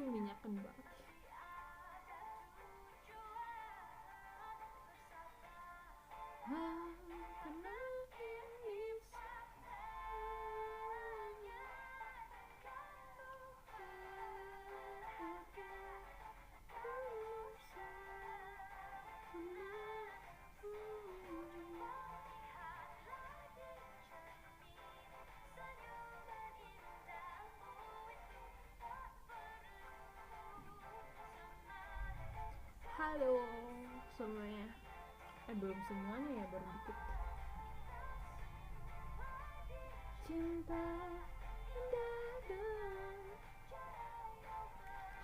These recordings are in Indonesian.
minyakan banget. Halo semuanya. Belum semuanya ya, baru dikit. Cinta dalam.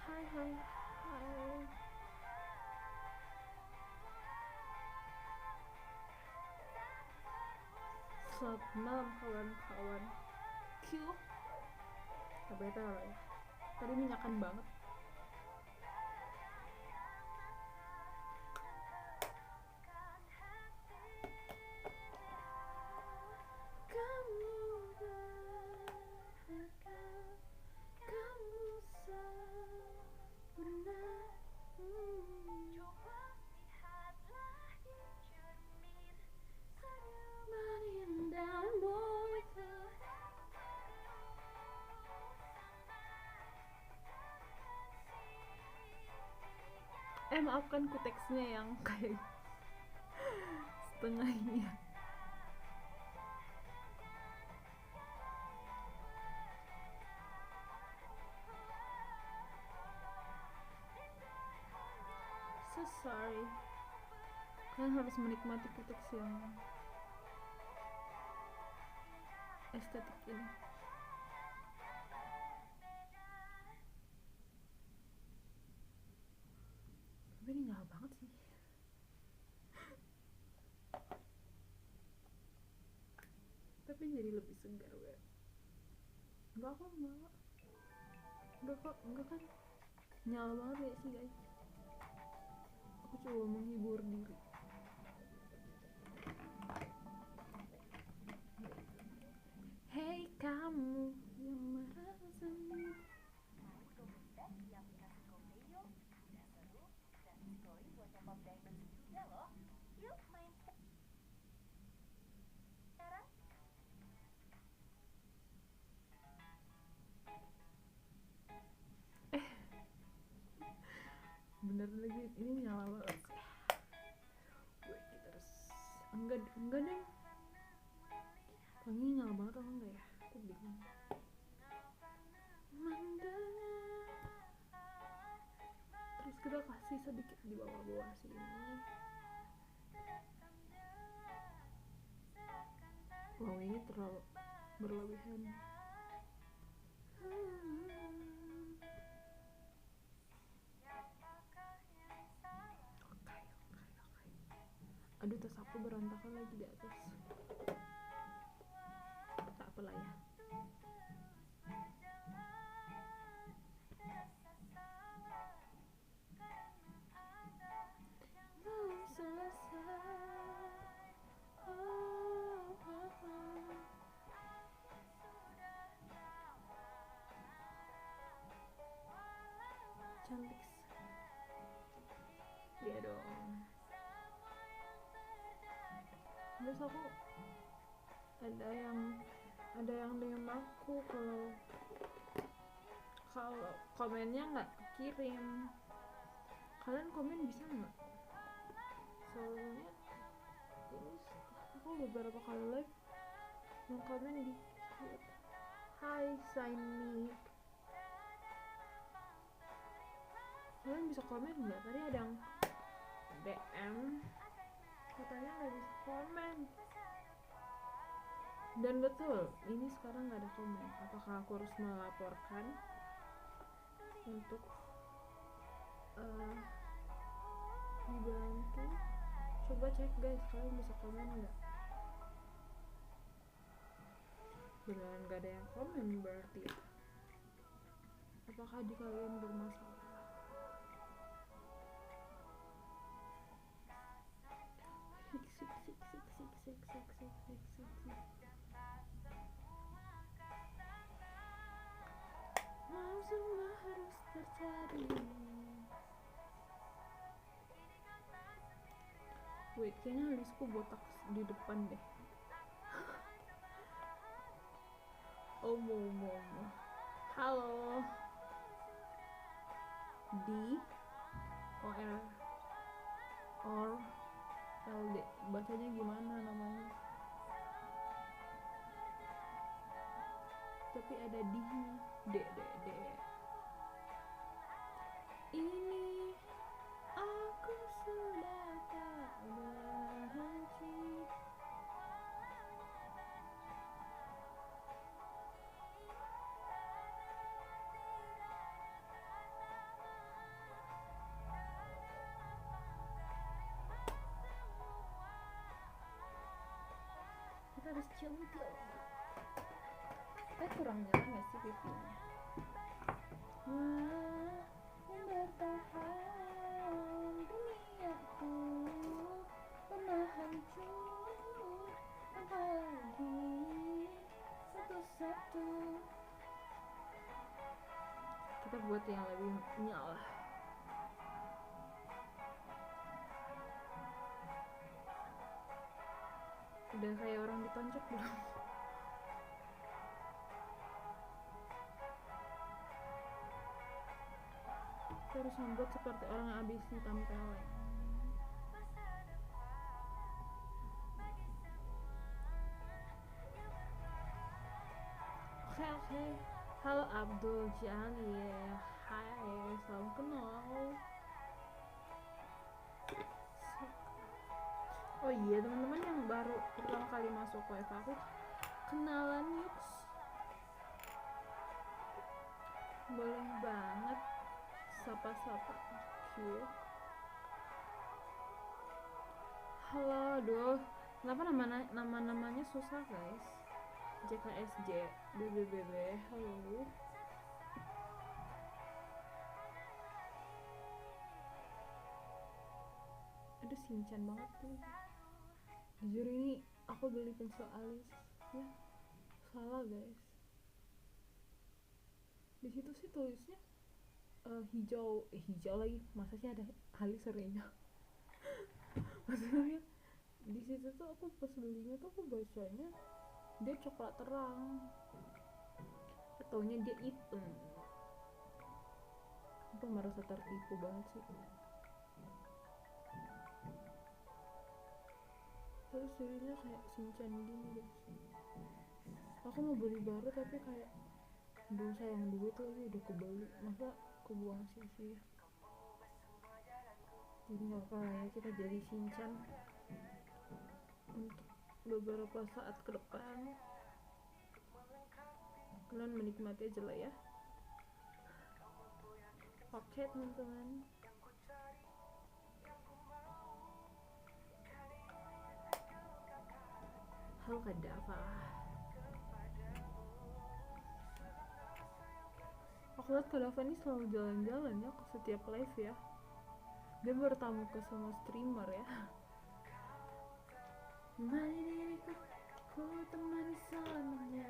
Hai hai hai. Selamat malam kawan-kawan. Q. Beta ya. Tadi minyakan banget. Maafkan ku teksnya yang kayak setengahnya. So sorry. Kalian harus menikmati teks yang estetik ini. Tapi ini nyala banget sih. Tapi jadi lebih segar banget. Enggak kok, enggak kan. Nyala banget ya sih guys. Aku coba menghibur diri. Hei kamu yang merasa sendiri. Bener lagi, ini nyala banget sih. Kita harus enggak deh. Ini nyala banget apa enggak ya? Aku bingung. Terus kita kasih sedikit di bawah-bawah sini. Wow, ini terlalu berlebihan. Aduh, tas aku berantakan lagi di atas. Tak apalah ya. Cantik. Iya dong. Terus aku ada yang DM aku kalau komennya nggak kirim. Kalian komen bisa nggak? Soalnya ini aku beberapa kali live yang komen dikit. Hai Saini, kalian bisa komen nggak? Tadi ada yang DM katanya nggak bisa komen. Dan betul, ini sekarang nggak ada komen. Apakah aku harus melaporkan untuk dibantu? Coba cek guys, kalian bisa komen nggak? Beneran nggak ada yang komen berarti ya? Apakah di kalian bermasalah? mau semua harus terjadi. Wait, kayaknya alisku botak di depan deh. Halo. D O R or L D, bacanya gimana namanya? Tapi ada D-nya. D. Ini aku sudah tak berhenti. Kita harus centil. Kurang jalan gak sih pipinya? Bertahan duniaku pernah hancur, apalagi satu-satu. Kita buat yang lebih nyala. Udah kayak orang ditonjok belum? Kita harus membuat seperti orang yang habis ditempelin. Oke. Halo Abdul Jalil. Hai, salam kenal. Oh iya, teman-teman yang baru pertama kali masuk live aku, kenalan yuk. Boleh banget sapa-sapa. Halo, aduh, kenapa nama-namanya susah guys? JKSJ, BBBB, halo. Aduh, Shinchan banget tuh. Jujur ini aku beli pensil alis ya, salah guys. Di situ sih tulisnya hijau lagi, masa sih ada alis warnanya? Maksudnya di situ tuh aku pas belinya tuh aku bacanya dia coklat terang, ataunya dia hitam. Aku merasa tertipu banget sih. Terus jadinya kayak Shinchan gini guys. Aku mau beli baru tapi kayak aduh sayang duit lagi, udah kebeli masa kebuang sia-sia. Jadi gak apa ya, kita jadi Shinchan untuk beberapa saat ke depan. Kalian menikmati aja lah ya. Oke teman-teman, halo Kak Dava. Aku lihat Kak Dava ini selalu jalan-jalan ya ke setiap live ya. Dia bertamu ke semua streamer ya. Temani diriku, ku temani selamanya,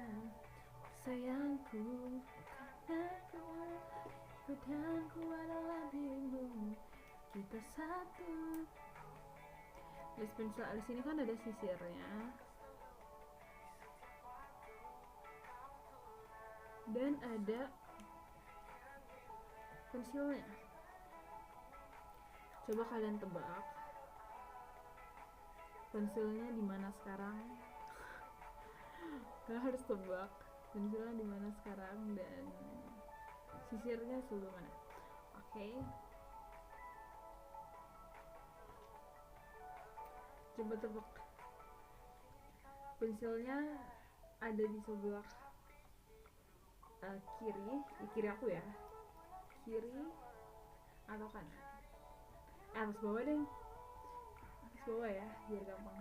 sayangku, karena dan ku adalah dirimu, kita satu. Di pensil alis ini kan ada sisirnya dan ada pensilnya. Coba kalian tebak pensilnya di mana sekarang. Kalian harus tebak pensilnya di mana sekarang dan sisirnya sebelah mana. Oke. Coba tebak. Pensilnya ada di sebelah kiri aku ya. Kiri atau kanan? Atas bawah deh. Atas bawah ya, biar gampang.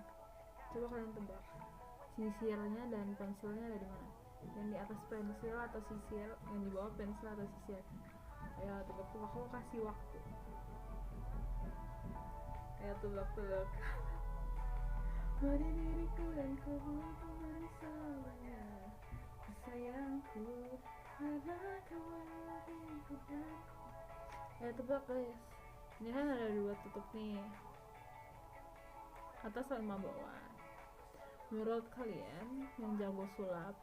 Coba kalian tebak. Sisirnya dan pensilnya ada di mana? Yang di atas pensil atau sisir, yang di bawah pensil atau sisir? Ayo tebak-tebak, aku kasih waktu. Ayo tebak-tebak. Mari diriku dan ku temani selamanya, sayangku, Ya tebak guys, ini kan ada 2 tutup nih, atas sama bawah. Menurut kalian yang jago sulap,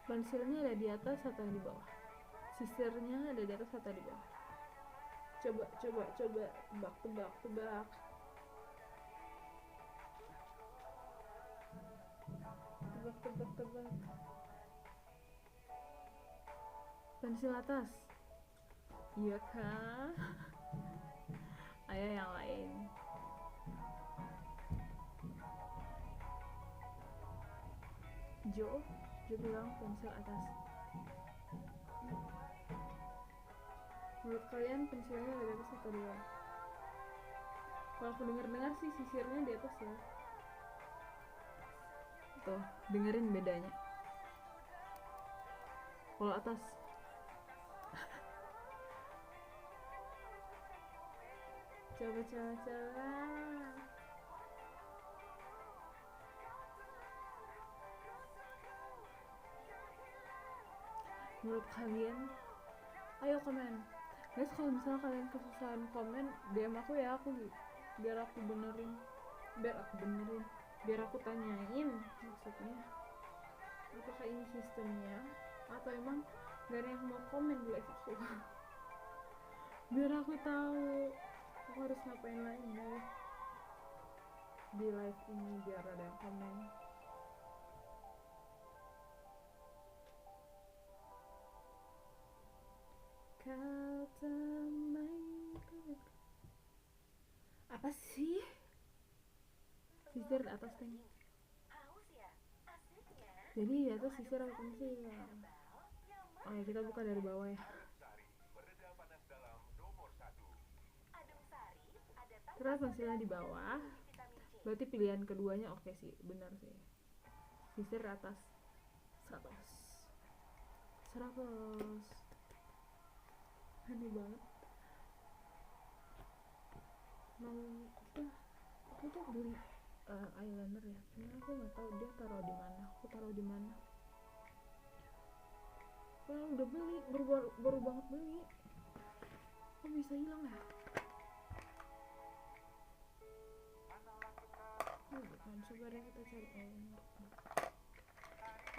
pensilnya ada di atas atau di bawah? Sisirnya ada di atas atau di bawah? Coba tebak. Pensil atas. Iya kah? Ayo yang lain. Jo bilang pensil atas. Menurut kalian pensilnya ada di atas atau di bawah? Kalau aku dengar sih sisirnya di atas ya. Tuh, dengerin bedanya. Kalau atas coba. Menurut kalian, ayo komen guys. Kalau misalnya kalian kesusahan komen, DM aku ya, biar aku benerin, biar aku tanyain maksudnya apakah ini sistemnya atau emang gak ada yang mau komen di live aku. Biar aku tahu aku harus ngapain lagi di live ini biar ada yang komen. Kata main apa sih? Sisir atas nih. Jadi di atas sisir apa pensil? Oh ya, kita buka dari bawah ya. Karena pensilnya di bawah, berarti pilihan keduanya oke sih, benar sih. Sisir atas 100. Aneh banget. Aku tuh beli eyeliner ya, karena aku nggak tahu dia taruh di mana. Aku taruh di mana? Kalau udah beli, baru banget beli, kok bisa hilang ya? Bukan, coba deh kita cari eyeliner.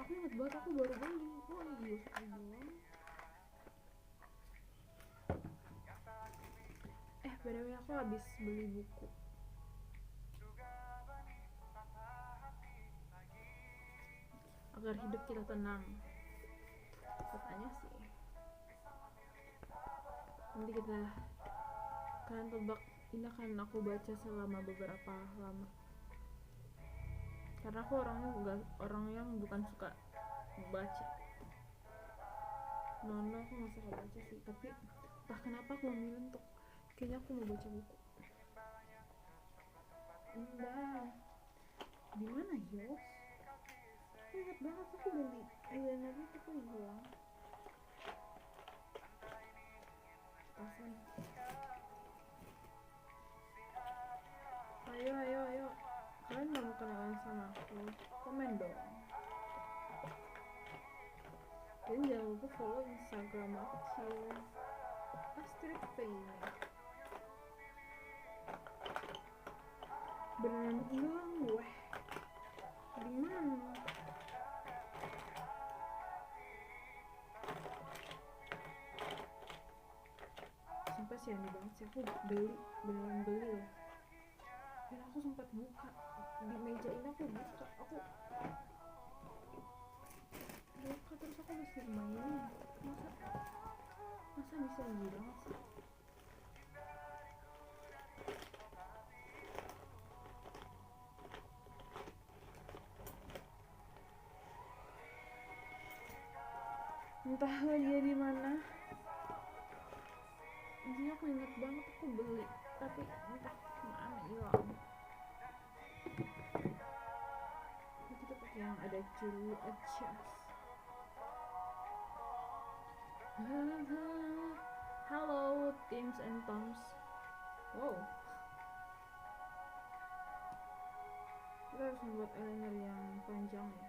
Aku inget banget aku baru beli. Oh iya, sekali doang. BTW aku habis beli buku. Agar hidup kita tenang, katanya sih. Nanti kalian tebak, ini akan aku baca selama beberapa lama. Karena aku orang yang bukan suka baca. Aku nggak suka baca sih, tapi entah kenapa aku memilih untuk kayaknya aku mau baca buku. Indah, gimana Yos? Aku ingat banget aku beli eyeliner itu tuh hilang. Tasnya. Ayo. Kalian gak mau kenalan sama aku? Komen dong. Dan jangan lupa follow Instagram aku, Astrid Fame. Beneran hilang gue. Dimana? Sumpah sih aneh banget sih, aku beneran beli loh. Dan aku sempat buka di meja ini, aku buka terus aku bisa mainin. Masa bisa hilang sih? Entahlah dia di mana. Intinya aku inget banget aku beli, tapi entah kemana hilang. Ini kita pakai yang ada ciri adjust. Halo Tims and Toms. Wow, kita harus membuat eyeliner yang panjang ya.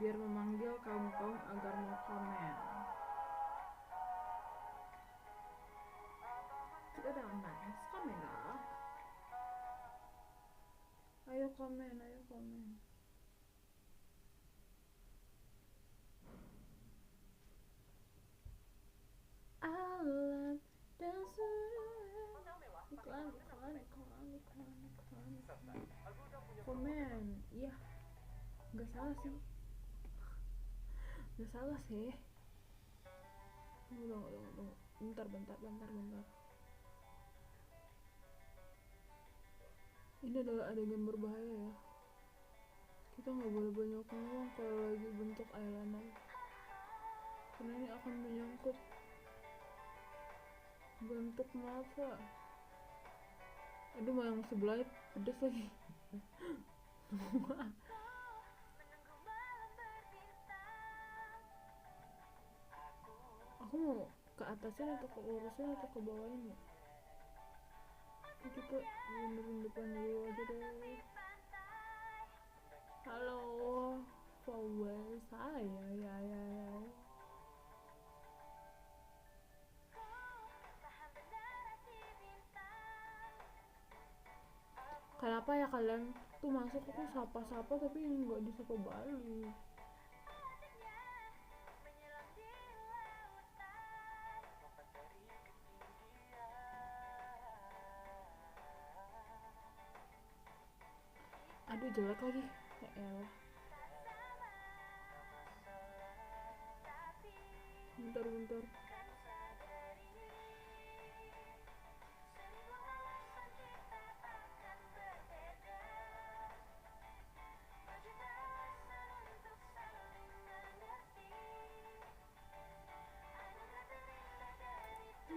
biar memanggil kaum-kaum agar mau komen. Kita udah nice, komen lah. Ayo komen, ayo komen. Alam dan iklan. Komen, iya. Nggak salah sih. Nggak salah sih. Tunggu. Bentar. Ini adalah adegan berbahaya ya. Kita nggak boleh banyak ngomong kalau lagi bentuk eyeliner, karena ini akan menyangkut bentuk mata. Aduh, yang sebelah pedes lagi. Aku mau ke atasin atau ke lurusin atau ke bawahnya ya? Kita benerin depan dulu aja deh. Halo followers saya ya. Kenapa ya kalian tuh masuk aku sapa-sapa tapi nggak disapa balik? Aduh, jelek lagi. Ya elah. Bentar.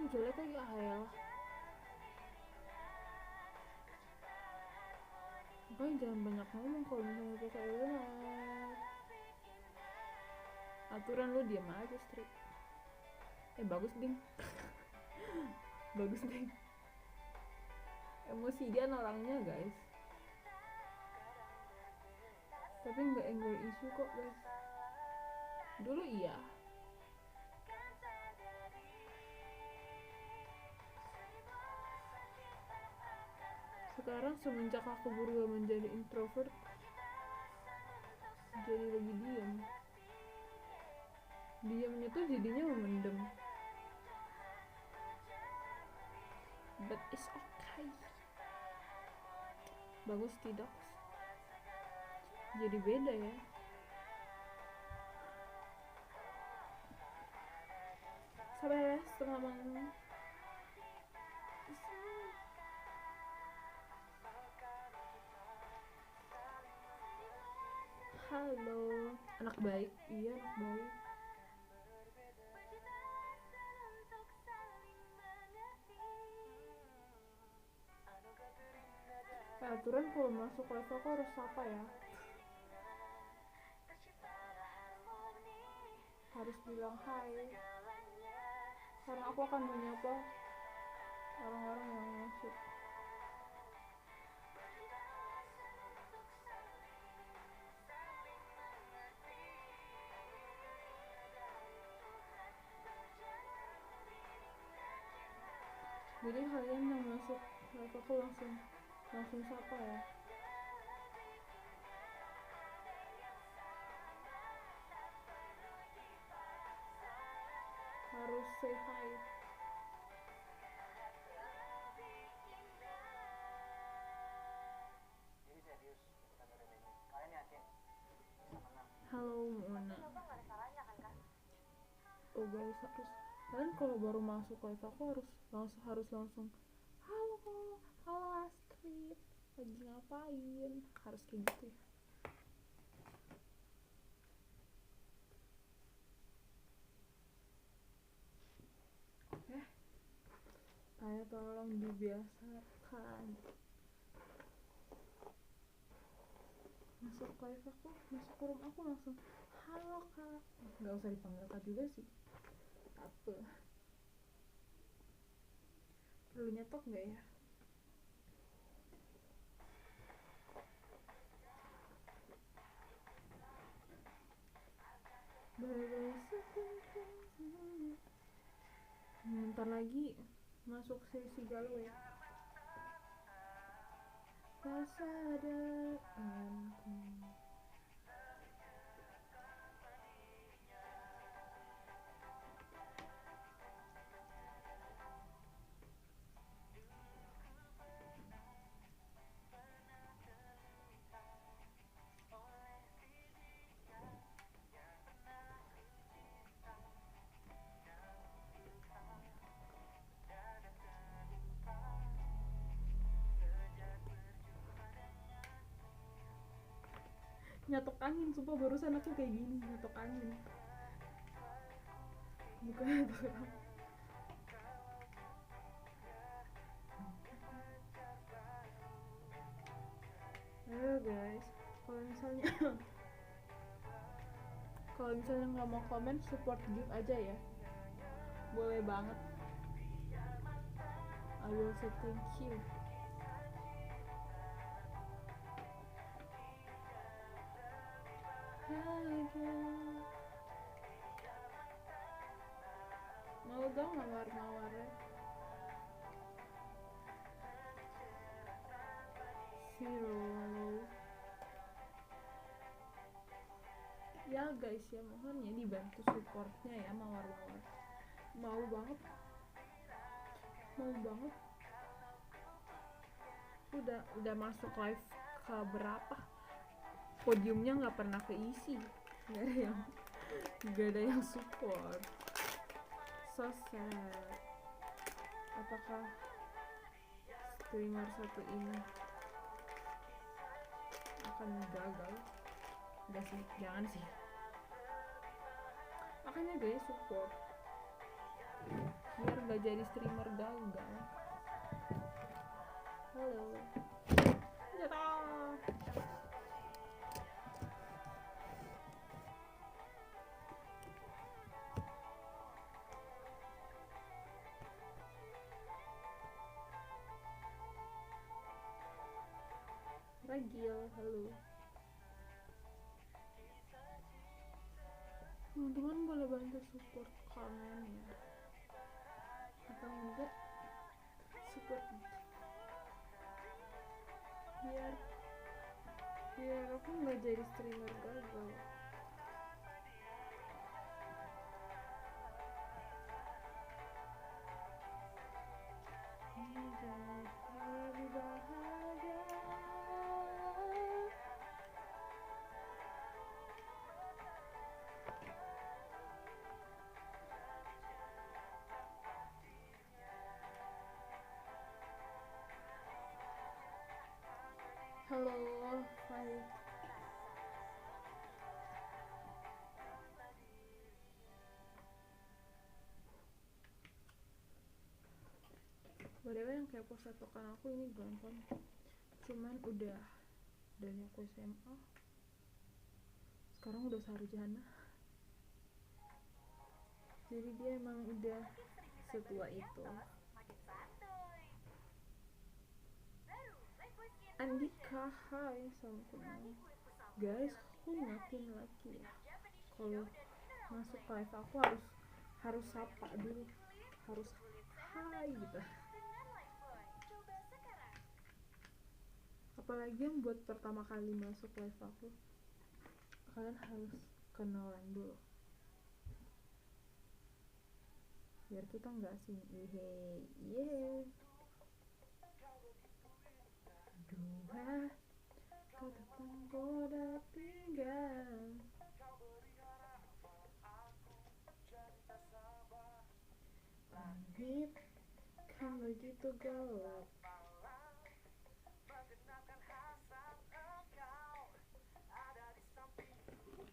Jelek lagi, elah. Makanya jangan banyak ngomong kalau misalnya pakai eyeliner. Aturan lu diam aja, straight. Bagus ding. Bagus ding. Emosian orangnya guys, tapi nggak anger issue kok guys. Dulu iya. Sekarang semenjak aku berubah menjadi introvert, jadi lebih diam. Diamnya tuh jadinya memendam. But it's okay. Bagus tidak? Jadi beda ya. Sabar ya, setengah malam. Halo, anak baik. Iya, anak baik. Aturan kalau masuk live aku harus sapa ya. Harus bilang hai, karena aku akan menyapa orang-orang yang masuk. Jadi kalian yang masuk live aku langsung sapa ya. Harus say hi. Halo Mona. Oh guys, kalian kalau baru masuk live aku harus langsung halo Astrid, lagi ngapain, harus kayak gitu ya. Ayo tolong dibiasakan. Masuk live aku, masuk room aku langsung halo kak. Nggak usah dipanggil kak juga sih. Apa? Perlu nyetok nggak ya? Bentar lagi masuk sesi galau ya. Kesadaranku. Nyatok angin, sumpah barusan aku kayak gini, nyatok angin. Bukan nyatok angin. Ayo guys, kalau misalnya nggak mau komen, support gift aja ya, boleh banget. I will say thank you. Mau dong mawar-mawarnya. Zero. Ya guys ya, mohon ya dibantu supportnya ya mawar-mawar. Mau banget. Udah masuk live ke berapa? Podiumnya nggak pernah keisi. Nggak ada yang support. So sad. Apakah streamer satu ini akan gagal? Enggak sih, jangan sih. Makanya guys, support biar gak jadi streamer gagal. Halo. Jatuh. Ragil, halo. Teman-teman boleh bantu support komen ya, atau enggak support biar aku nggak jadi streamer gagal. Lebih bahagia. Halo, hai. Btw yang kepo setokan aku ini gampang, cuman udah dari aku SMA, sekarang udah sarjana, jadi dia emang udah setua itu. Andika, hai, salam kenal. Guys, aku ingatin lagi ya, kalau masuk live aku harus sapa dulu, harus hai gitu. Apalagi yang buat pertama kali masuk live aku, kalian harus kenalan dulu biar kita nggak asing. Yeay. Dua kata penggoda tinggal, langit kan begitu gelap,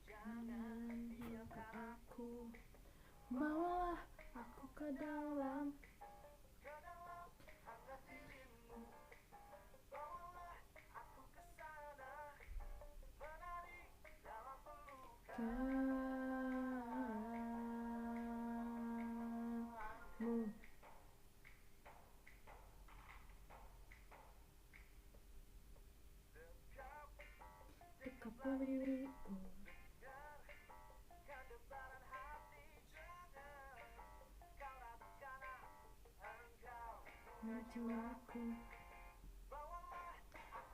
jangan hilangkan aku, bawalah aku ke dalam. Kamu dekat diriku, jiwaku,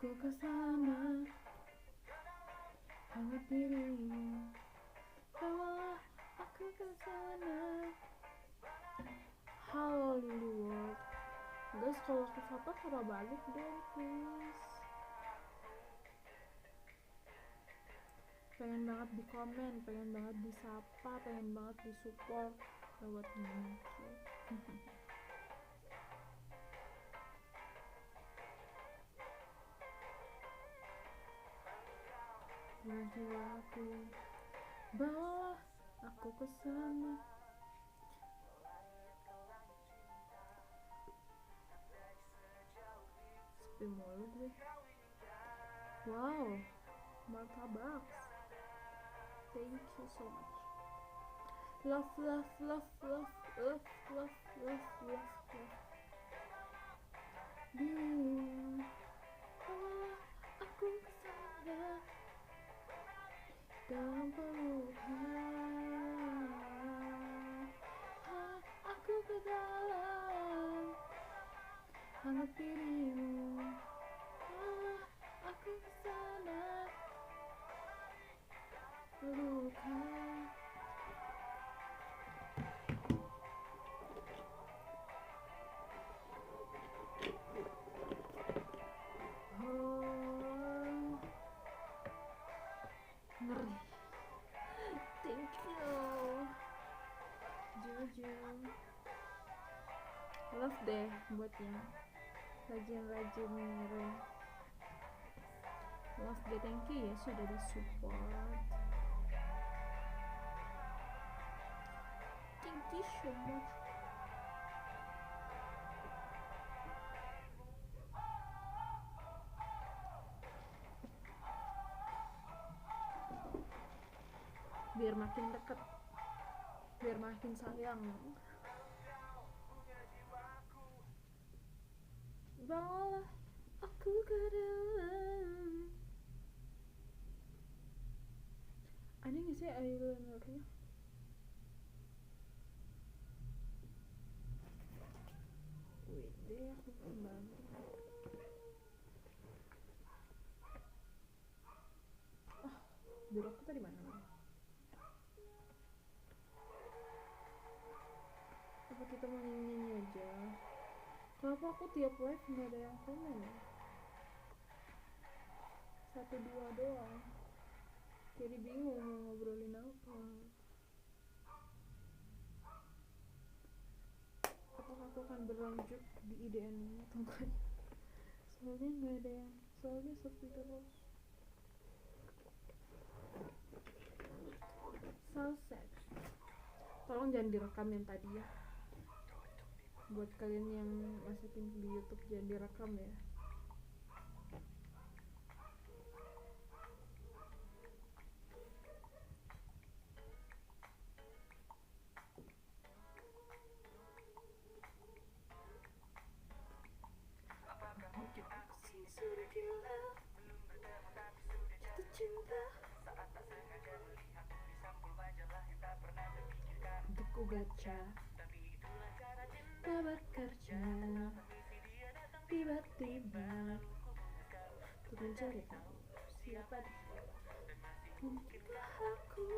ku kesana, hangat dirimu, bawalah aku kesana. Halo Lily World, guys, kalau kesapa cara balik dong please. Pengen banget di komen, pengen banget disapa, pengen banget di support lewat thank you. Dengan jiwaku, bawalah aku kesana. Sepi mulu gue. Wow, martabak. Thank you so much. Love, love, love, love, love, love, love, love, love. Bila aku kesana dalam pelukan, aku ke dalam hangat dirimu, aku kesana pelukan. Ngeri. Thank you Jojo. Love deh buat yang rajin-rajin ngirim. Love deh, thank you ya sudah disupport. Thank you so much. Biar makin deket, biar makin sayang. Bawalah aku ke dalam. Ada nggak sih eyelinernya? Wait deh, aku kembali. Biru aku tadi mana? Apa kita mau nyanyi aja? Kenapa aku tiap live nggak ada yang komen ya? 1-2 doang. Jadi bingung mau ngobrolin apa. Apakah aku akan berlanjut di IDN ini atau enggak? Soalnya nggak ada yang, soalnya sepi terus. So sad. Tolong jangan direkam yang tadi ya. Buat kalian yang masukin di YouTube jangan direkam ya. Sudah gila, jatuh cinta. Untuk ku baca, tak bekerja, tiba-tiba untuk mencari tahu siapa dia. Mungkinkah aku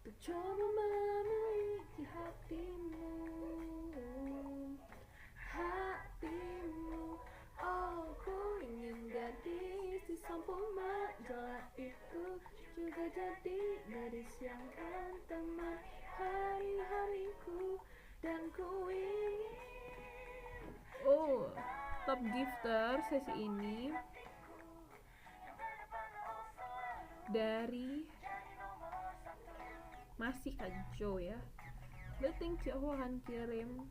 untuk coba memiliki hatimu, hatimu. Oh, ku ingin gadis di samping majalah itu juga jadi gadis yang kan teman hari-hariku, dan ku ingin. Oh, top gifter sesi ini dari masih Kak Jo ya. But thank you, aku akan kirim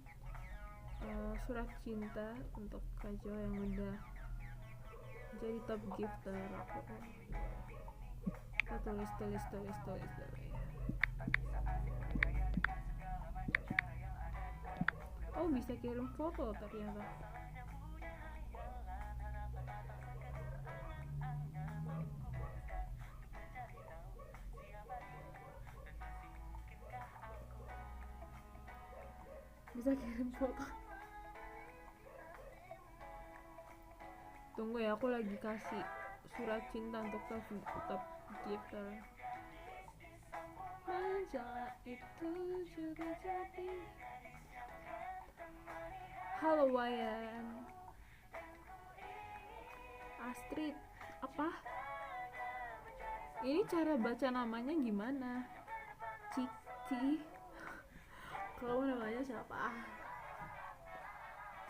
surat cinta untuk Kak Jo yang udah jadi top gifter aku. Kita tulis dulu ya. Oh, bisa kirim foto ternyata. Bisa kirim foto. Tunggu ya, aku lagi kasih surat cinta untuk top gifter. Majalah itu juga jadi. Halo Wayan. Astrid, apa? Ini cara baca namanya gimana? Cikti. Kamu namanya siapa?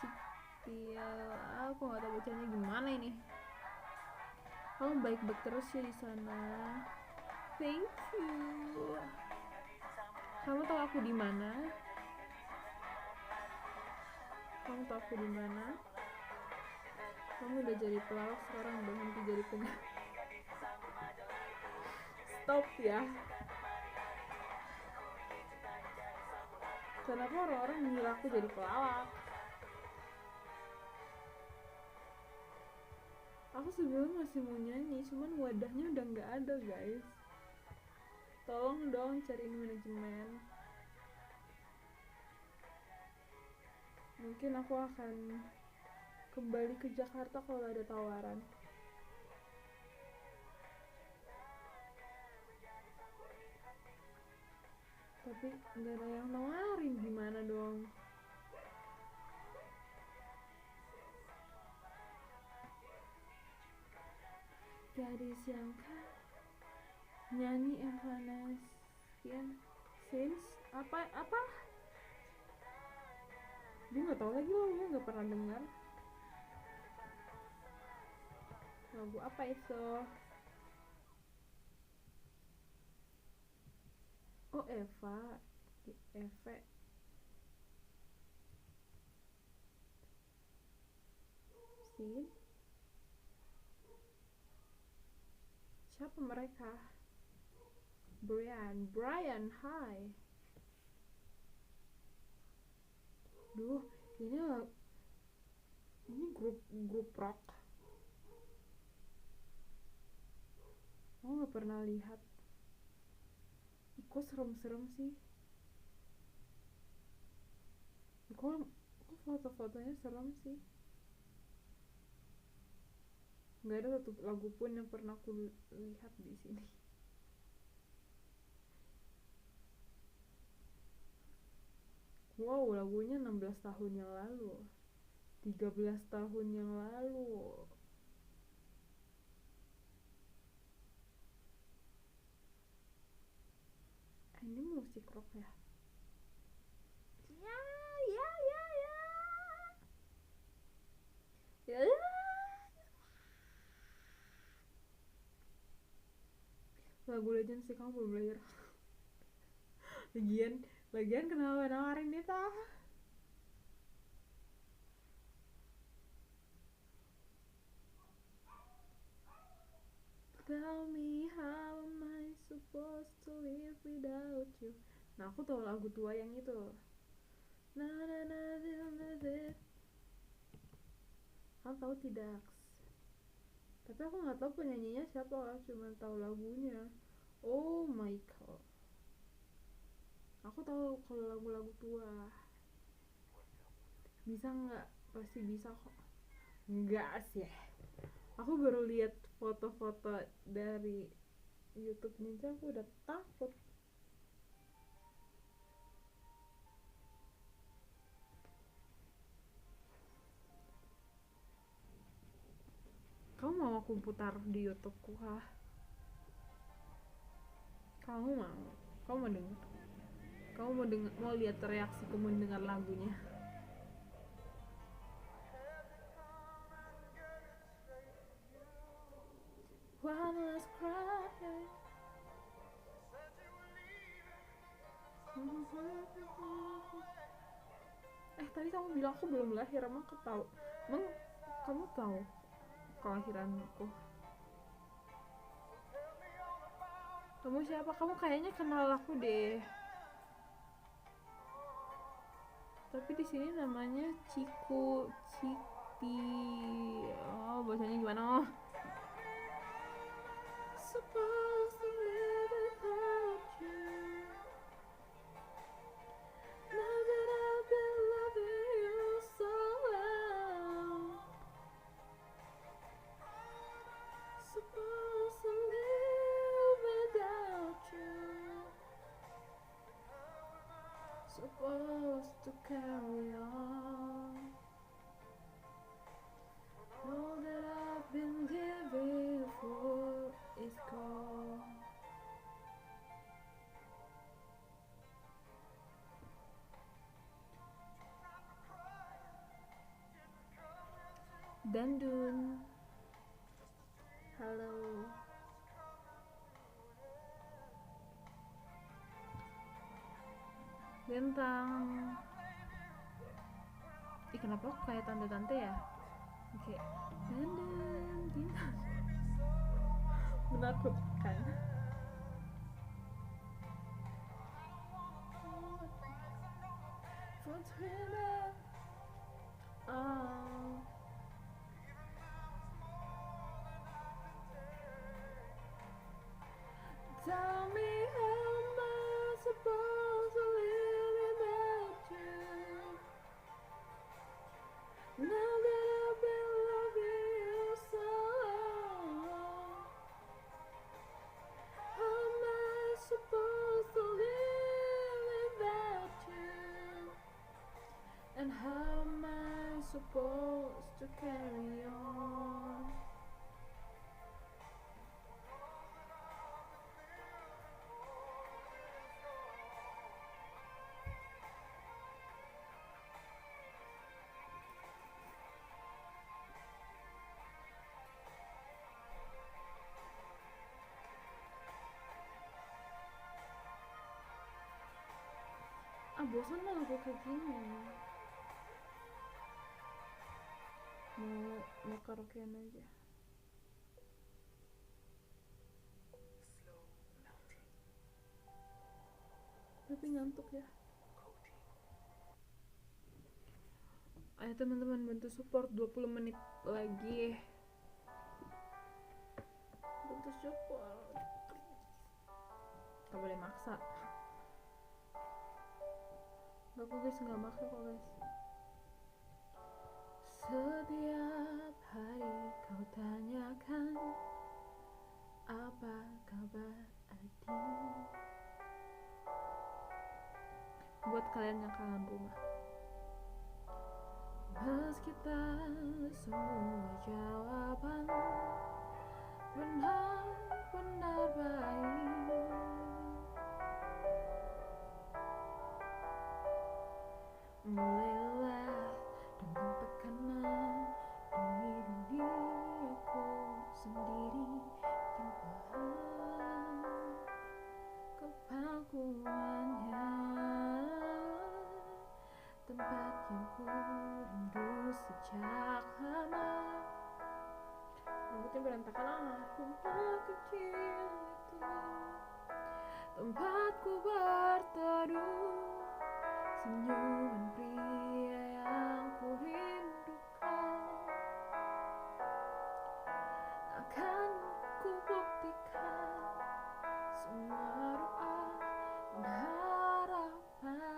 Cikti. Aku nggak tahu bacanya gimana ini. Kamu baik-baik terus ya di sana. Thank you. Kamu tahu aku di mana? Kamu tahu aku di mana? Kamu udah jadi pelawak, sekarang berhenti jadi penyanyi. Stop ya. Kenapa orang-orang mengira aku jadi pelawak? Aku sebenarnya masih mau nyanyi, cuman wadahnya udah nggak ada guys. Tolong dong cariin manajemen. Mungkin aku akan kembali ke Jakarta kalau ada tawaran. Tapi nggak ada yang nawarin, gimana dong? Gadis yang nyanyi Evanescence Since apa dia nggak tahu lagi loh, gue nggak pernah dengar lagu apa itu. Oh Eva Eve Sin, siapa mereka? Brian hi. Duh, ini grup rock. Aku nggak pernah lihat. Kok serem-serem sih? Kok foto-fotonya serem sih? Nggak ada satu lagu pun yang pernah aku lihat di sini. Wow, lagunya 16 tahun yang lalu, 13 tahun yang lalu. Ini musik rock ya? Ya. Lagu Legend sih, kamu belum lahir. lagian kenapa nawarin dia tah? Tell me how am I supposed to live without you. Nah, aku tahu lagu tua yang itu. Kamu tahu tidak? Tapi aku nggak tahu penyanyinya siapa, cuma tahu lagunya. Oh Michael. Aku tahu kalau lagu-lagu tua. Bisa nggak? Pasti bisa kok. Enggak sih. Aku baru lihat foto-foto dari YouTube-nya aja aku udah takut. Kamu mau aku putar di YouTube-ku kah? Kamu mau? Kamu mau dengar? Kamu mau lihat reaksiku mendengar lagunya? One last cry. Tadi kamu bilang aku belum lahir, emang kamu tahu kelahiranku? Kamu siapa? Kamu kayaknya kenal aku deh. Tapi di sini namanya Cikti. Oh, bacanya gimana? Supposed to live without you. Now that I've been loving you so well. Dandun, halo. Bentang. Kenapa aku kayak tante-tante ya? Oke. Dandun, bintang. Menakutkan. Oh. Tell me how am I supposed to live without you? Now that I've been loving you so long, how am I supposed to live without you? And how am I supposed to carry on? Bosan lah gue kayak gini. Mau karaokean aja. Tapi ngantuk ya. Ayo teman-teman bantu support 20 menit lagi. Bantu support. Gak boleh maksa. Gak kok guys, gak maksa kok guys. Setiap hari kau tanyakan apa kabar adik. Buat kalian yang kangen rumah. Meski tak semua jawaban benar-benar baik, mulai lelah dengan tekanan di duniaku sendiri, tanpa kepalku hanya tempat yang ku rindu sejak lama. Rambutnya berantakan rumah kecil itu, tempatku berteduh, senyuman pria yang ku rindukan. Akan ku buktikan semua doa dan harapannya.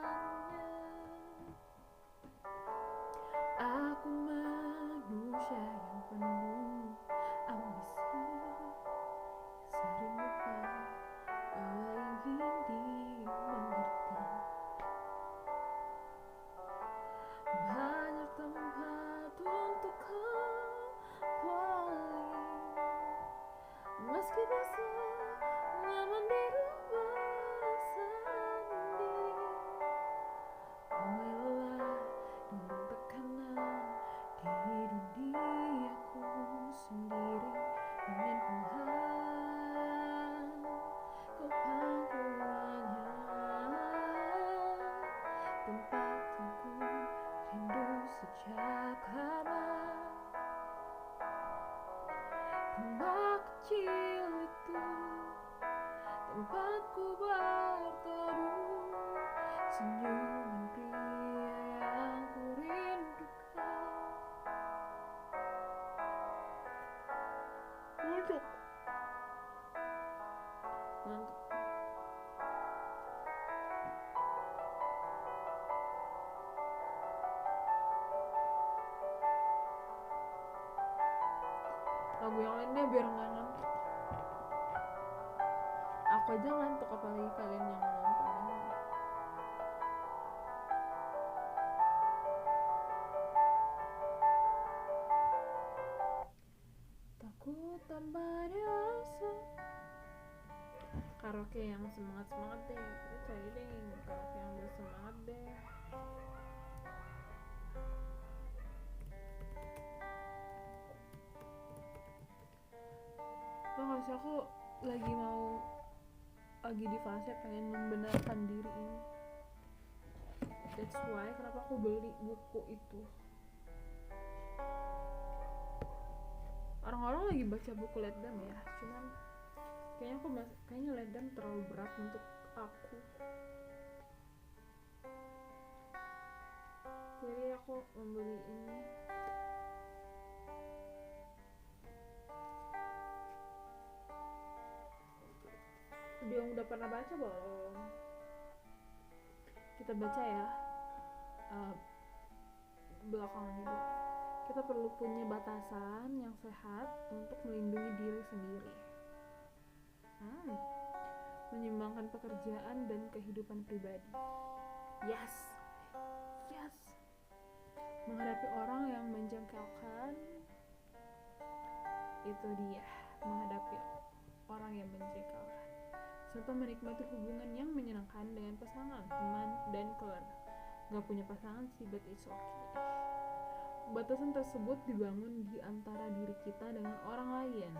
Aku manusia yang penuh ambisi, sering lupa bahwa ingin dimengerti. Banyak tempat untuk kembali, meski bisa nyaman di rumah sendiri. Mulai lelah dengan tekanan di duniaku sendiri, ingin pulang ke pangkuannya, tempat yang ku rindu sejak lama. Rumah kecil itu, tempatku berteduh, senyuman pria yang ku rindukan. Ngantuk. Lagu yang lain deh biar nggak ngantuk. Aku aja ngantuk, apalagi kalian yang nonton. Takut tambah dewasa. Karaoke yang semangat deh. Kita cari deh karaoke yang bersemangat deh. aku lagi di fase pengen membenarkan diri ini. That's why kenapa aku beli buku itu. Orang-orang lagi baca buku Let Them ya, cuman kayaknya Let Them terlalu berat untuk aku. Jadi aku membeli ini. Dia udah pernah baca belum? Kita baca ya. Belakangan itu kita perlu punya batasan yang sehat untuk melindungi diri sendiri. Menyimbangkan pekerjaan dan kehidupan pribadi. Yes. Menghadapi orang yang menjengkelkan. Itu dia, menghadapi orang yang menjengkelkan. Serta menikmati hubungan yang menyenangkan dengan pasangan, teman, dan keluarga. Gak punya pasangan sih, but it's okay. Batasan tersebut dibangun di antara diri kita dengan orang lain.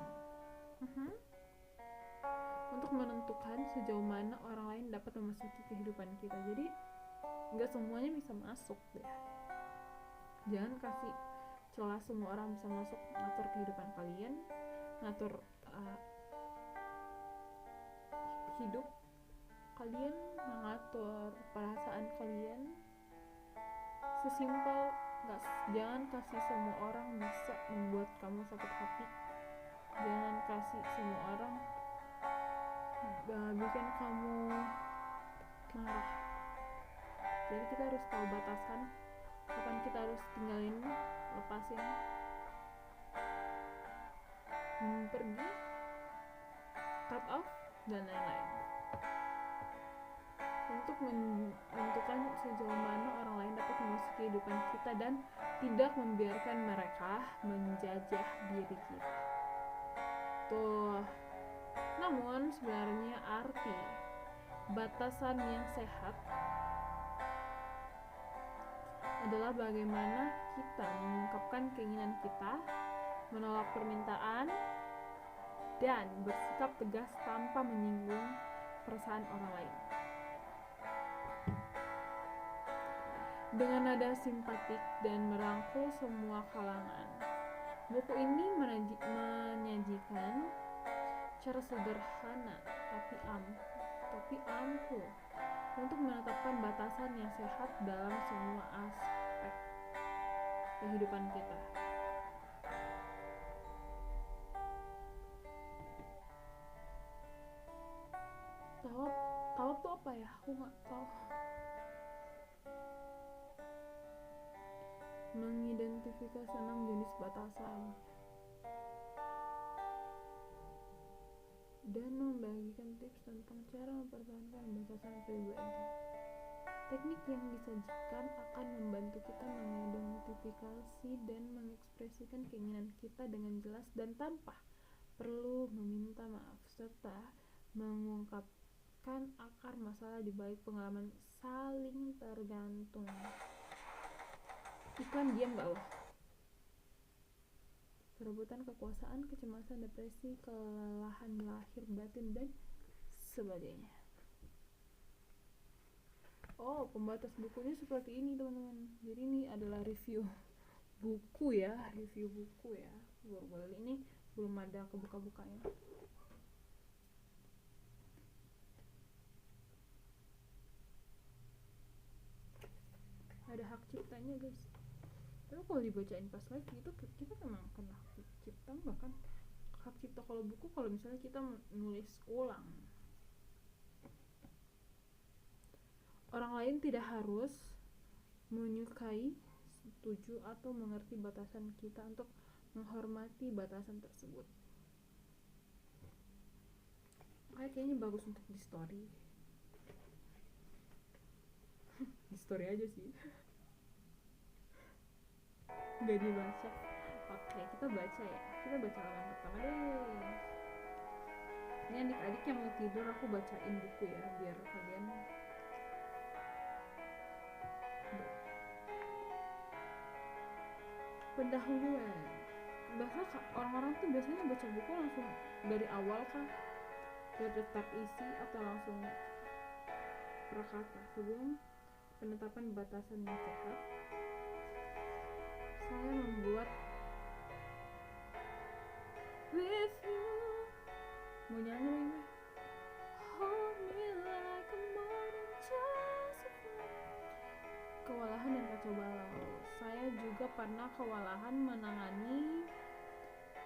Untuk menentukan sejauh mana orang lain dapat memasuki kehidupan kita. Jadi gak semuanya bisa masuk deh. Jangan kasih celah semua orang bisa masuk ngatur kehidupan kalian, ngatur hidup kalian, mengatur perasaan kalian. Sesimpel jangan kasih semua orang bisa membuat kamu sakit hati. Jangan kasih semua orang bikin kamu marah. Jadi kita harus tahu batasan kapan kita harus tinggalin, lepasin, pergi, cut off, dan lain-lain. Untuk menentukan sejauh mana orang lain dapat memasuki kehidupan kita dan tidak membiarkan mereka menjajah diri kita. Tuh. Namun sebenarnya arti batasan yang sehat adalah bagaimana kita mengungkapkan keinginan kita, menolak permintaan, dan bersikap tegas tanpa menyinggung perasaan orang lain. Dengan nada simpatik dan merangkul semua kalangan, buku ini menyajikan cara sederhana tapi ampuh untuk menetapkan batasan yang sehat dalam semua aspek kehidupan kita. Tahu tuh apa ya? Aku nggak tahu. Mengidentifikasi 6 jenis batasan dan membagikan tips tentang cara mempertahankan batasan pribadi. Teknik yang disajikan akan membantu kita mengidentifikasi dan mengekspresikan keinginan kita dengan jelas dan tanpa perlu meminta maaf, serta mengungkapkan akar masalah di balik pengalaman saling tergantung. Iklan diam gak loh? Perebutan kekuasaan, kecemasan, depresi, kelelahan lahir batin, dan sebagainya. Pembatas bukunya seperti ini teman-teman. Jadi ini adalah review buku ya. Baru ini belum ada kebuka-bukanya. Ada hak ciptanya guys. Tapi kalau dibacain pas live gitu kita memang kena hak cipta enggak kan? Hak cipta kalau buku kalau misalnya kita nulis ulang. Orang lain tidak harus menyukai, setuju, atau mengerti batasan kita untuk menghormati batasan tersebut. Kayaknya bagus untuk di story. Di story aja sih. Gak dibaca. Oke, kita baca ya. Kita baca halaman pertama deh. Ini adik-adik yang mau tidur aku bacain buku ya biar kalian pendahuluan. orang-orang tuh biasanya baca buku langsung dari awal kah, buat daftar isi, atau langsung prakata. Sebelum penetapan batasan yang sehat, saya membuat with you, mau nyanyi gue, hold me like a morning Josephine. Kewalahan dan kacau balau. Saya juga pernah kewalahan menangani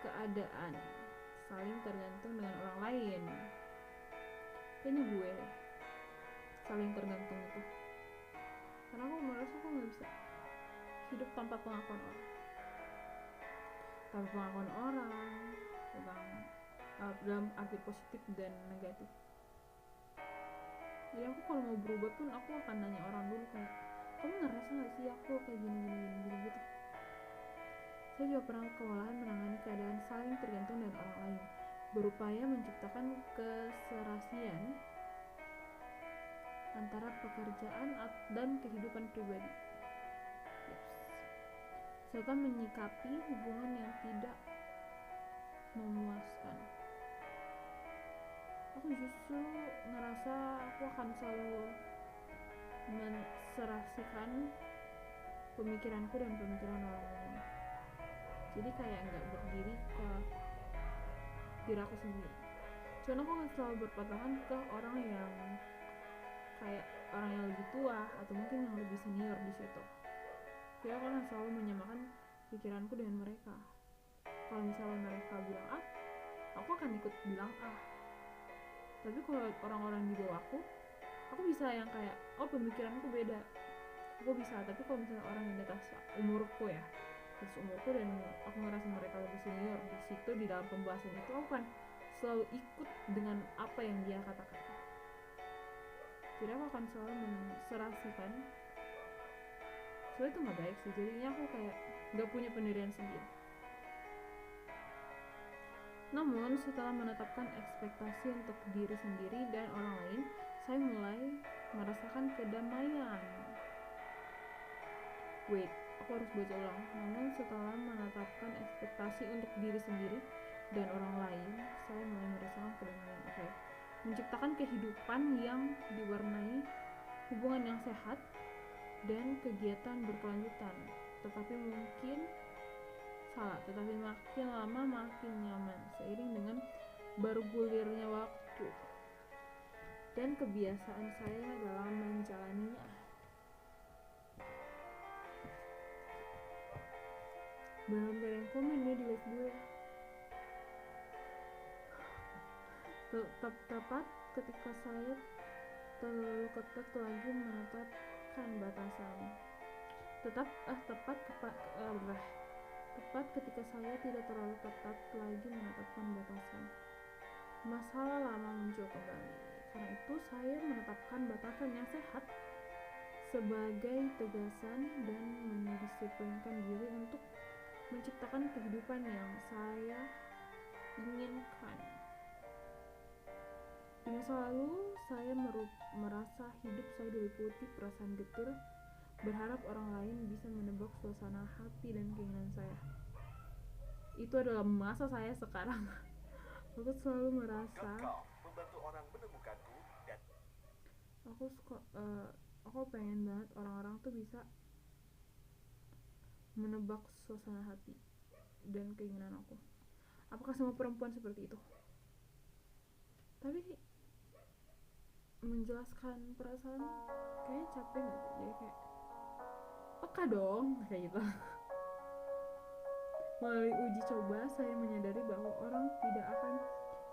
keadaan saling tergantung dengan orang lain. Ini gue saling tergantung itu, karena aku merasa aku nggak bisa hidup tanpa pengakuan orang, tentang dalam arti positif dan negatif. Jadi aku kalau mau berubah pun aku akan nanya orang dulu, kayak kamu ngerasa nggak sih aku kayak gini gitu. Saya juga pernah kewalahan menangani keadaan saling tergantung dengan orang lain, berupaya menciptakan keserasian antara pekerjaan dan kehidupan pribadi. Serta menyikapi hubungan yang tidak memuaskan. Aku justru ngerasa aku akan selalu menserasikan pemikiranku dan pemikiran orang lain. Jadi kayak nggak berdiri ke diri aku sendiri. Cuman aku akan selalu berpatokan ke orang yang kayak orang yang lebih tua atau mungkin yang lebih senior di situ. Jadi aku akan selalu menyamakan pikiranku dengan mereka. Kalau misalnya mereka bilang A, aku akan ikut bilang A. Tapi kalau orang-orang di bawahku, aku bisa yang kayak, oh pemikiranku beda, aku bisa. Tapi kalau misalnya orang yang di atas umurku ya, atas umurku dan aku ngerasa mereka lebih senior di situ, di dalam pembahasan itu, aku kan selalu ikut dengan apa yang dia katakan. Jadi aku akan selalu menserasikan. Soalnya itu gak baik sih, jadinya aku kayak gak punya pendirian sendiri. Namun setelah menetapkan ekspektasi untuk diri sendiri dan orang lain, saya mulai merasakan kedamaian. Aku harus baca ulang. Namun setelah menetapkan ekspektasi untuk diri sendiri dan orang lain, saya mulai merasakan kedamaian. Menciptakan kehidupan yang diwarnai hubungan yang sehat dan kegiatan berkelanjutan. Tetapi makin lama makin nyaman seiring dengan bergulirnya waktu dan kebiasaan saya dalam menjalaninya. Belum ada yang komen ya di live gue. Tepat ketika saya terlalu ketat lagi menetapkan batasan. Tepat ketika saya tidak terlalu ketat lagi menetapkan batasan, masalah lama muncul kembali. Karena itu saya menetapkan batasan yang sehat sebagai tegasan dan mendisiplinkan diri untuk menciptakan kehidupan yang saya inginkan. Di masa lalu, saya merasa hidup saya diliputi perasaan getir, berharap orang lain bisa menebak suasana hati dan keinginan saya. Itu adalah masa saya sekarang. Aku selalu merasa membantu orang menemukanku dan aku pengen banget orang-orang tuh bisa menebak suasana hati dan keinginan aku. Apakah semua perempuan seperti itu? Tapi menjelaskan perasaan kayaknya capek gak sih? Jadi kayak peka dong, kayak gitu. Melalui uji coba, saya menyadari bahwa orang tidak akan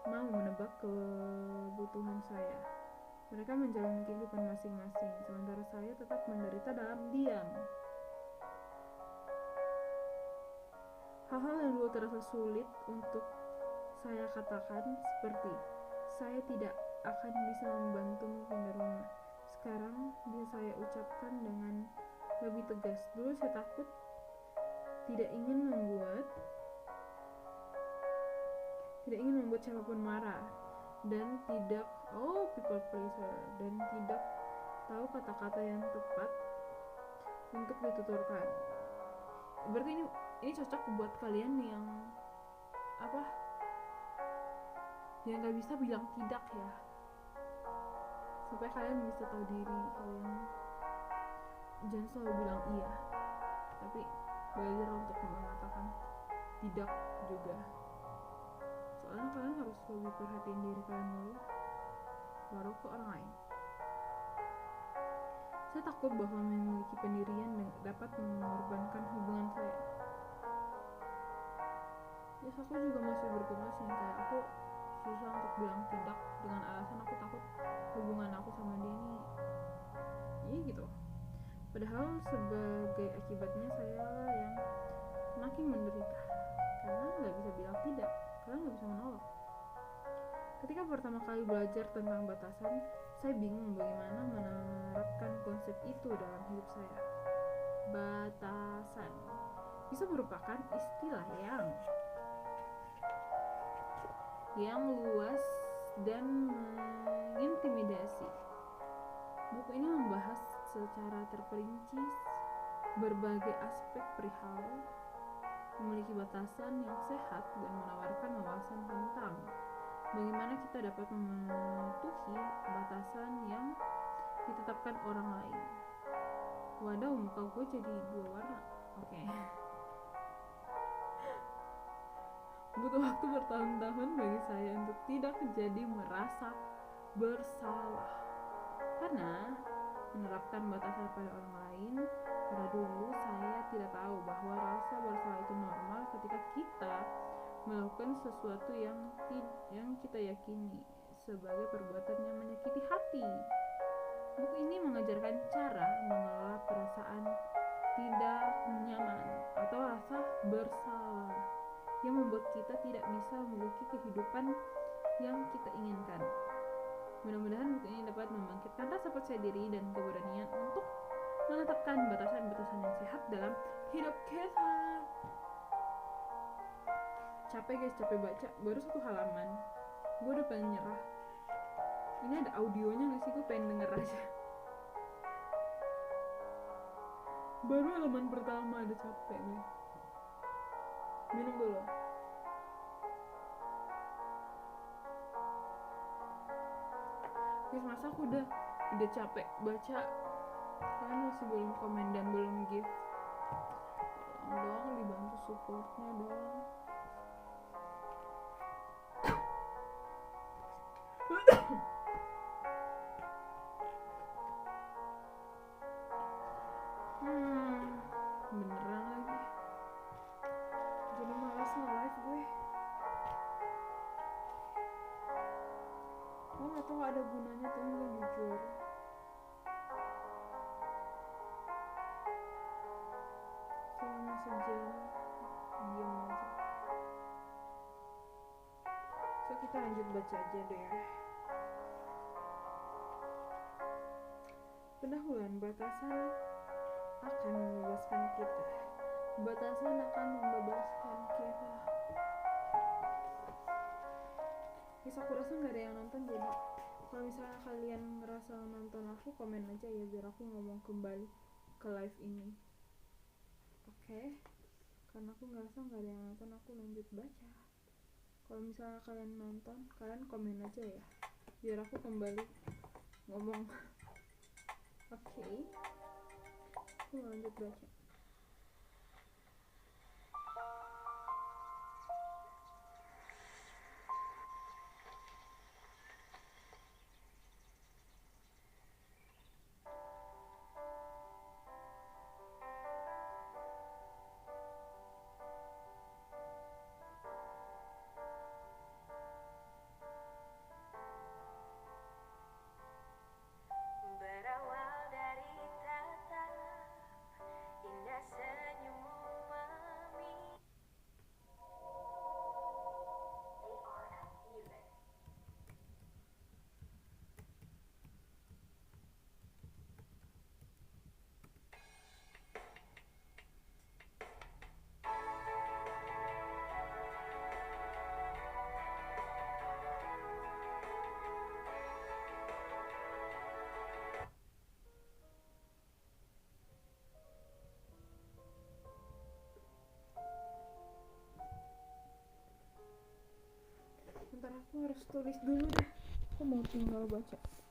mau menebak kebutuhan saya. Mereka menjalani kehidupan masing-masing, sementara saya tetap menderita dalam diam. Hal-hal yang dulu terasa sulit untuk saya katakan, seperti saya tidak akan bisa membantumu pindah rumah, sekarang bisa saya ucapkan dengan lebih tegas. Dulu saya takut, tidak ingin membuat siapapun marah, dan tidak people pleaser, dan tidak tahu kata-kata yang tepat untuk dituturkan. Berarti ini ini cocok buat kalian yang apa, yang nggak bisa bilang tidak ya, supaya kalian bisa tahu diri kalian. Jangan selalu bilang iya, tapi belajar untuk mengatakan tidak juga. Soalnya kalian harus lebih perhatiin diri kalian dulu, baru ke orang lain. Saya takut bahwa memiliki pendirian dan dapat mengorbankan hubungan saya. Yes, aku juga masih bergegas nih, kayak aku susah untuk bilang tidak dengan alasan aku takut hubungan aku sama dia ini gitu. Padahal sebagai akibatnya saya yang makin menderita karena nggak bisa bilang tidak, karena nggak bisa menolak. Ketika pertama kali belajar tentang batasan, saya bingung bagaimana menerapkan konsep itu dalam hidup saya. Batasan bisa merupakan istilah yang luas dan mengintimidasi. Buku ini membahas secara terperinci berbagai aspek perihal memiliki batasan yang sehat dan menawarkan wawasan tentang bagaimana kita dapat mematuhi batasan yang ditetapkan orang lain. Waduh, muka gue jadi 2 warna. Oke. Butuh waktu bertahun-tahun bagi saya untuk tidak jadi merasa bersalah karena menerapkan batasan pada orang lain. Pada dulu saya tidak tahu bahwa rasa bersalah itu normal ketika kita melakukan sesuatu yang kita yakini sebagai perbuatan yang menyakiti hati. Buku ini mengajarkan cara mengelola perasaan tidak nyaman atau rasa bersalah yang membuat kita tidak bisa memiliki kehidupan yang kita inginkan. Mudah-mudahan buku ini dapat membangkitkan rasa percaya diri dan keberanian untuk menetapkan batasan-batasan yang sehat dalam hidup kita. Capek guys, capek baca, baru 1 halaman gue udah pengen nyerah. Ini ada audionya gak sih? Gue pengen denger aja. Baru halaman pertama ada capek nih. Minum dulu. Guys, masa aku udah capek baca, kalian masih belum komen dan belum give. Tolong dong dibantu supportnya dong. Beneran lagi. Jadi malas nge-live gue. Gue gak tau gak ada gunanya tuh, gue jujur. Selama sejam diam aja. So kita lanjut baca aja deh. Pendahuluan. Batasan akan membebaskan kita. Batasan akan membebaskan kita. Guys, aku rasa gak ada yang nonton, jadi kalau misalnya kalian ngerasa nonton aku, komen aja ya biar aku ngomong kembali ke live ini. Oke? Karena aku ngerasa gak ada yang nonton, aku lanjut baca. Kalau misalnya kalian nonton, kalian komen aja ya biar aku kembali ngomong. Oke, aku lanjut baca. Bentar aku harus tulis dulu deh. Aku mau tinggal baca. Oke.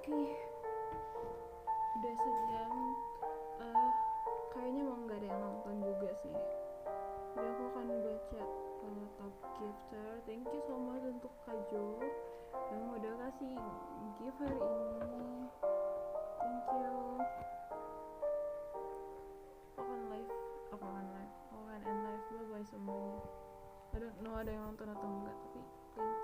Oke, udah sejam. Kayaknya mau nggak ada yang nonton juga sih. Jadi aku akan baca top gifter. Thank you so much untuk Kajo yang udah kasih gift hari ini. Thank you. Aku akan end live. Bye bye semuanya. I don't know ada yang nonton atau enggak, tapi thank you.